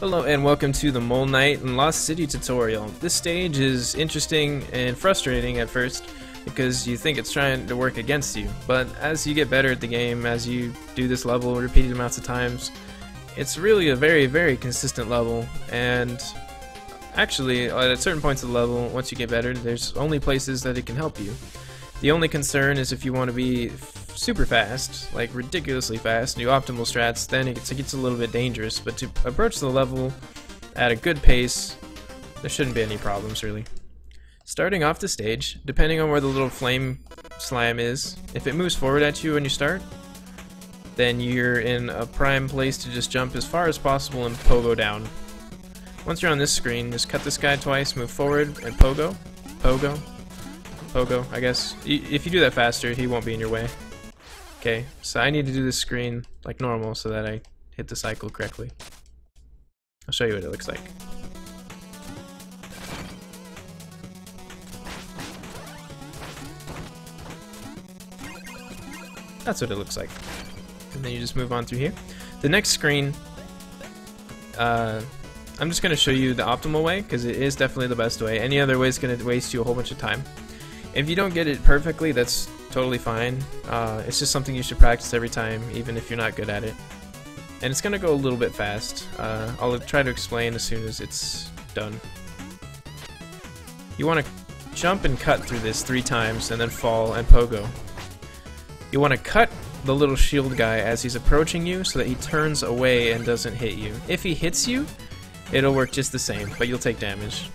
Hello and welcome to the Mole Knight and Lost City tutorial. This stage is interesting and frustrating at first because you think it's trying to work against you, but as you get better at the game, as you do this level repeated amounts of times, it's really a very consistent level. And actually at certain points of the level, once you get better, there's only places that it can help you. The only concern is if you want to be super fast, like ridiculously fast, do optimal strats, then it gets a little bit dangerous. But to approach the level at a good pace, there shouldn't be any problems really. Starting off the stage, depending on where the little flame slime is, if it moves forward at you when you start, then you're in a prime place to just jump as far as possible and pogo down. Once you're on this screen, just cut this guy twice, move forward, and pogo, pogo, pogo, I guess. If you do that faster, he won't be in your way. Okay, so I need to do this screen like normal so that I hit the cycle correctly. I'll show you what it looks like. That's what it looks like. And then you just move on through here. The next screen, I'm just going to show you the optimal way because it is definitely the best way. Any other way is going to waste you a whole bunch of time. If you don't get it perfectly, that's totally fine. It's just something you should practice every time, even if you're not good at it. And it's going to go a little bit fast. I'll try to explain as soon as it's done. You want to jump and cut through this 3 times and then fall and pogo. You want to cut the little shield guy as he's approaching you so that he turns away and doesn't hit you. If he hits you, it'll work just the same, but you'll take damage.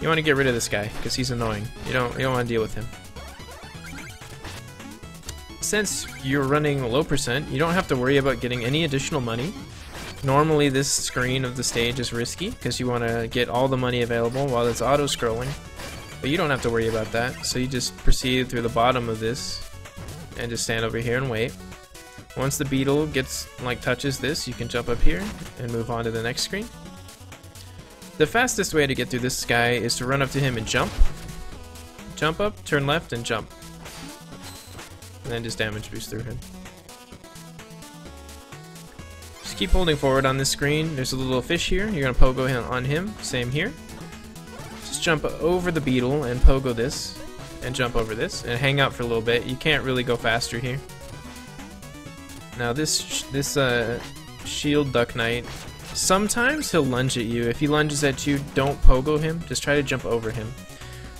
You want to get rid of this guy because he's annoying. You don't want to deal with him. Since you're running low percent, you don't have to worry about getting any additional money. Normally this screen of the stage is risky because you want to get all the money available while it's auto scrolling. But you don't have to worry about that, so you just proceed through the bottom of this and just stand over here and wait. Once the beetle touches this, you can jump up here and move on to the next screen. The fastest way to get through this guy is to run up to him and jump. Jump up, turn left, and jump. And then just damage boost through him. Just keep holding forward on this screen. There's a little fish here. You're going to pogo him on him. Same here. Just jump over the beetle and pogo this. And jump over this. And hang out for a little bit. You can't really go faster here. Now this shield duck knight, sometimes he'll lunge at you. If he lunges at you, don't pogo him. Just try to jump over him.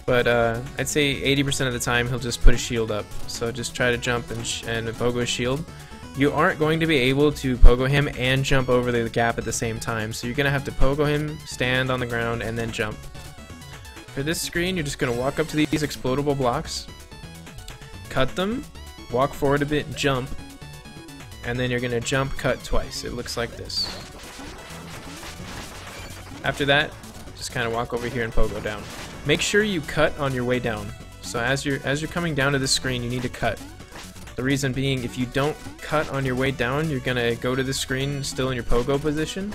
But I'd say 80% of the time he'll just put a shield up. So just try to jump and pogo a shield. You aren't going to be able to pogo him and jump over the gap at the same time. So you're going to have to pogo him, stand on the ground, and then jump. For this screen, you're just going to walk up to these explodable blocks, cut them, walk forward a bit, jump, and then you're going to jump, cut twice. It looks like this. After that, just kind of walk over here and pogo down. Make sure you cut on your way down. So as you're coming down to this screen, you need to cut. The reason being, if you don't cut on your way down, you're gonna go to this screen still in your pogo position,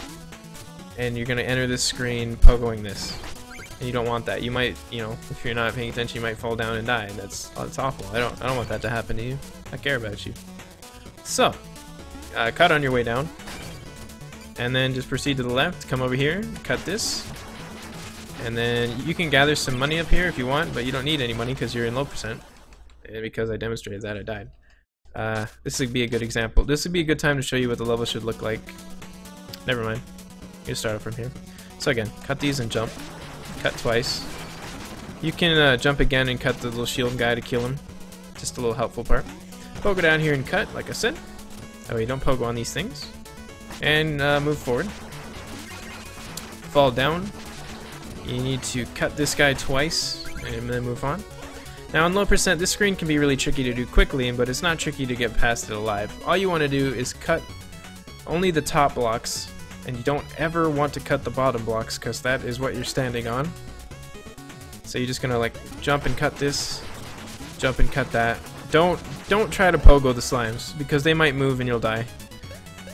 and you're gonna enter this screen pogoing this. And you don't want that. You might, if you're not paying attention, you might fall down and die. And that's awful. I don't want that to happen to you. I care about you. So, cut on your way down. And then just proceed to the left, come over here, cut this, and then you can gather some money up here if you want, but you don't need any money because you're in low percent. And because I demonstrated that, I died. This would be a good example. This would be a good time to show you what the level should look like. Never mind. You start it from here. So again, cut these and jump. Cut twice. You can jump again and cut the little shield guy to kill him. Just a little helpful part. Pogo down here and cut, like I said. Oh, you don't pogo on these things. And move forward. Fall down. You need to cut this guy twice and then move on. Now on low percent, this screen can be really tricky to do quickly, but it's not tricky to get past it alive. All you want to do is cut only the top blocks, and you don't ever want to cut the bottom blocks because that is what you're standing on. So you're just gonna jump and cut this, jump and cut that. Don't try to pogo the slimes because they might move and you'll die.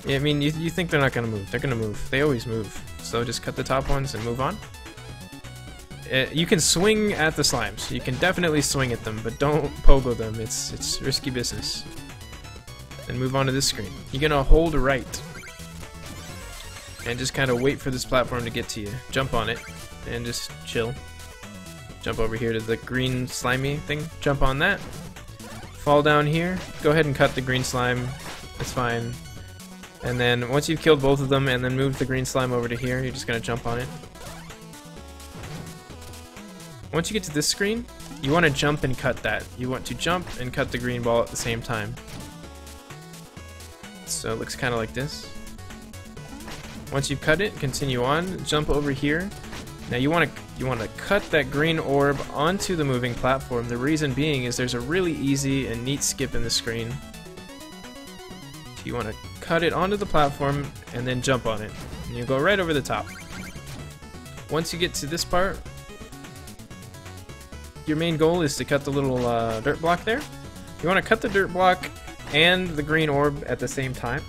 I mean, you think they're not gonna move. They're gonna move. They always move. So just cut the top ones and move on. You can swing at the slimes. You can definitely swing at them, but don't pogo them. It's risky business. And move on to this screen. You're gonna hold right. and just kind of wait for this platform to get to you. Jump on it and just chill. Jump over here to the green slimy thing, jump on that. Fall down here, go ahead and cut the green slime, it's fine. And then once you've killed both of them and then moved the green slime over to here, you're just gonna jump on it. Once you get to this screen, you want to jump and cut that. You want to jump and cut the green ball at the same time. So it looks kind of like this. Once you've cut it, continue on, jump over here. Now you want to cut that green orb onto the moving platform. The reason being is there's a really easy and neat skip in the screen. So you want to cut it onto the platform and then jump on it. And you go right over the top. Once you get to this part, your main goal is to cut the little dirt block there. You want to cut the dirt block and the green orb at the same time.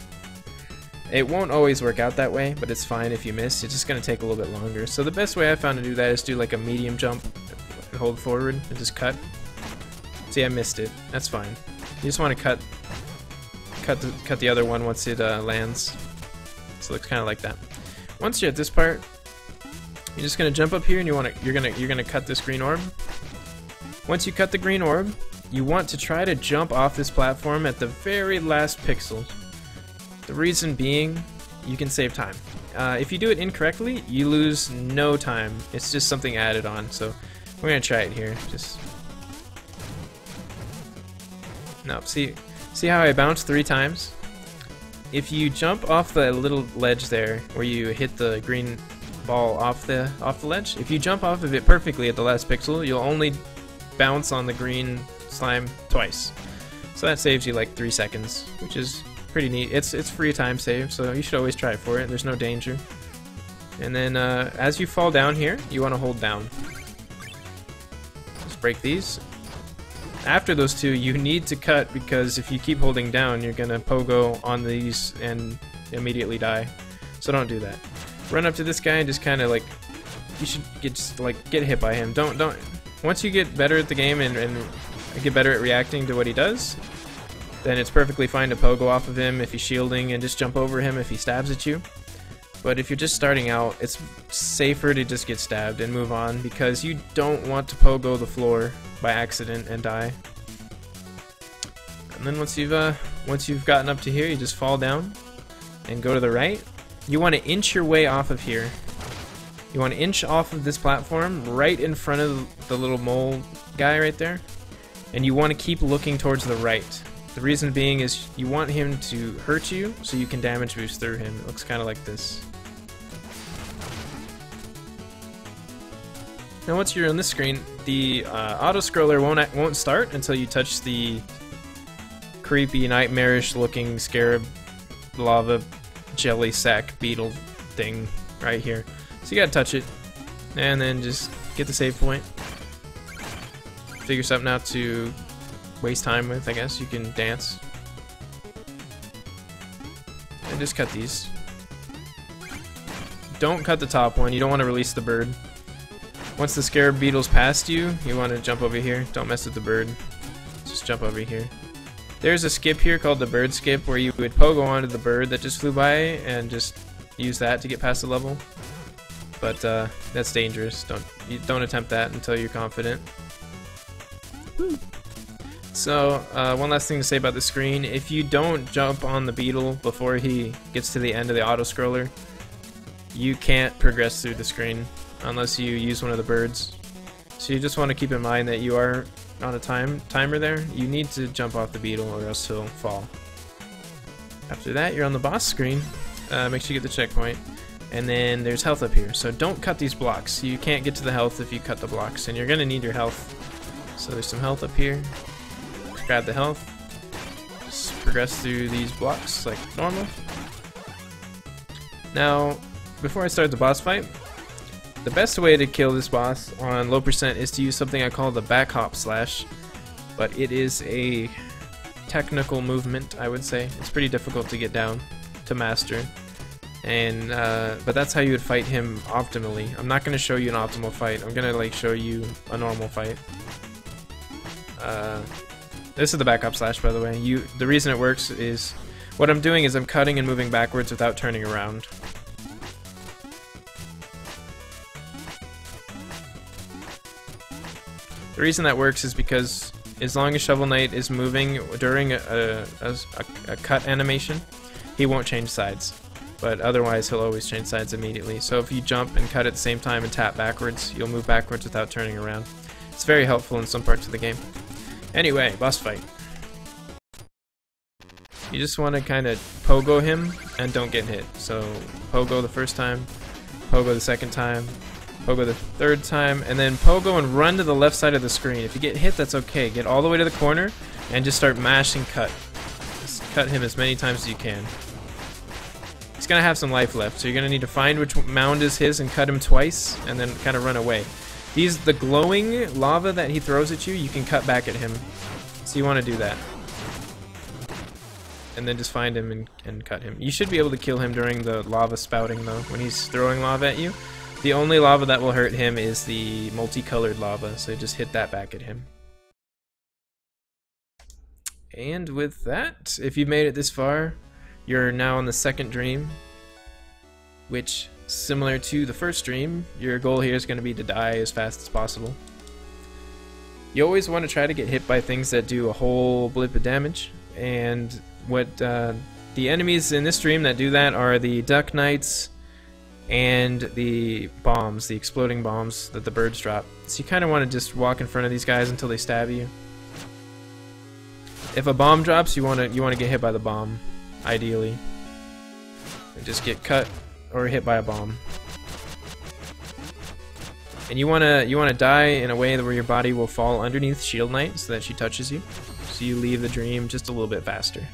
It won't always work out that way, but it's fine if you miss. It's just going to take a little bit longer. So the best way I found to do that is do like a medium jump and hold forward and just cut. See, I missed it. That's fine. You just want to cut the other one once it lands. So it looks kind of like that. Once you're at this part, you're just going to jump up here and you're going to cut this green orb. Once you cut the green orb, you want to try to jump off this platform at the very last pixel. The reason being, you can save time. If you do it incorrectly, you lose no time. It's just something added on. So we're gonna try it here. Just no. See how I bounced 3 times? If you jump off the little ledge there, where you hit the green ball off the ledge, if you jump off of it perfectly at the last pixel, you'll only bounce on the green slime twice. So that saves you like 3 seconds, which is pretty neat. It's free time save, so you should always try for it. There's no danger. And then as you fall down here, you want to hold down. Just break these. After those 2, you need to cut, because if you keep holding down, you're gonna pogo on these and immediately die. So don't do that. Run up to this guy and just kind of like, you should get hit by him. Don't. Once you get better at the game and get better at reacting to what he does, then it's perfectly fine to pogo off of him if he's shielding and just jump over him if he stabs at you. But if you're just starting out, it's safer to just get stabbed and move on, because you don't want to pogo the floor by accident and die. And then once you've gotten up to here, you just fall down and go to the right. You want to inch your way off of here. You want to inch off of this platform right in front of the little mole guy right there, and you want to keep looking towards the right. The reason being is you want him to hurt you so you can damage boost through him. It looks kind of like this. Now once you're on this screen, the auto scroller won't start until you touch the creepy, nightmarish looking scarab lava jelly sack beetle thing right here. So you gotta touch it and then just get the save point. Figure something out to waste time with, I guess. You can dance. And just cut these. Don't cut the top one, you don't want to release the bird. Once the scarab beetle's past you, you want to jump over here. Don't mess with the bird. Just jump over here. There's a skip here called the bird skip, where you would pogo onto the bird that just flew by and just use that to get past the level. But that's dangerous. Don't attempt that until you're confident. Woo. So one last thing to say about the screen: if you don't jump on the beetle before he gets to the end of the auto scroller, you can't progress through the screen unless you use one of the birds. So you just want to keep in mind that you are on a timer there. You need to jump off the beetle or else he'll fall. After that, you're on the boss screen. Make sure you get the checkpoint. And then there's health up here. So don't cut these blocks. You can't get to the health if you cut the blocks, and you're gonna need your health. So there's some health up here. Grab the health. Just progress through these blocks like normal. Now, before I start the boss fight, the best way to kill this boss on low percent is to use something I call the back hop slash, but it is a technical movement, I would say. It's pretty difficult to get down to master, and but that's how you would fight him optimally. I'm not going to show you an optimal fight. I'm going to like show you a normal fight. This is the back hop slash, by the way. The reason it works is what I'm doing is I'm cutting and moving backwards without turning around. The reason that works is because as long as Shovel Knight is moving during a cut animation, he won't change sides. But otherwise, he'll always change sides immediately. So if you jump and cut at the same time and tap backwards, you'll move backwards without turning around. It's very helpful in some parts of the game. Anyway, boss fight. You just want to kind of pogo him and don't get hit. So pogo the first time, pogo the second time, pogo the third time, and then pogo and run to the left side of the screen. If you get hit, that's okay. Get all the way to the corner and just start mashing cut. Just cut him as many times as you can. He's gonna have some life left, so you're gonna need to find which mound is his and cut him twice, and then kind of run away. The glowing lava that he throws at you, you can cut back at him. So you want to do that. And then just find him and cut him. You should be able to kill him during the lava spouting though, when he's throwing lava at you. The only lava that will hurt him is the multicolored lava, so just hit that back at him. And with that, if you've made it this far, you're now on the second dream, which, similar to the first dream, your goal here is going to be to die as fast as possible. You always want to try to get hit by things that do a whole blip of damage, and what the enemies in this dream that do that are the Duck Knights and the bombs, the exploding bombs that the birds drop. So you kind of want to just walk in front of these guys until they stab you. If a bomb drops, you want to get hit by the bomb, ideally, and just get cut or hit by a bomb. And you wanna die in a way where your body will fall underneath Shield Knight so that she touches you, so you leave the dream just a little bit faster.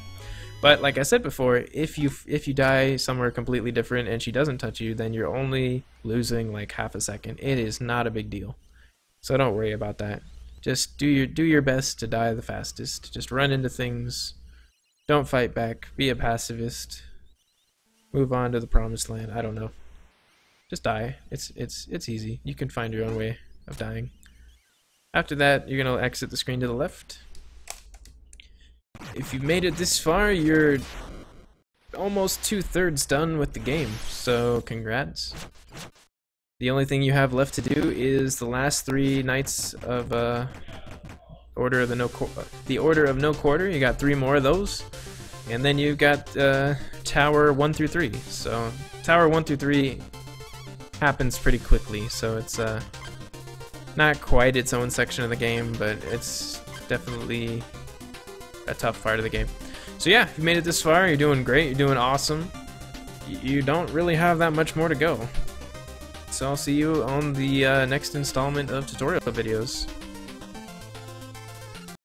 But like I said before, if you die somewhere completely different and she doesn't touch you, then you're only losing like half a second. It is not a big deal, so don't worry about that. Just do your best to die the fastest. Just run into things. Don't fight back. Be a pacifist. Move on to the promised land. I don't know. Just die. It's easy. You can find your own way of dying. After that, you're gonna exit the screen to the left. If you've made it this far, you're almost 2/3 done with the game. So congrats. The only thing you have left to do is the last 3 Knights of Order of No Quarter. You got 3 more of those, and then you've got Tower 1 through 3. So Tower 1 through 3 happens pretty quickly. So it's not quite its own section of the game, but it's definitely a tough part of the game. So yeah, if you made it this far, you're doing great. You're doing awesome. You don't really have that much more to go. So I'll see you on the next installment of tutorial videos.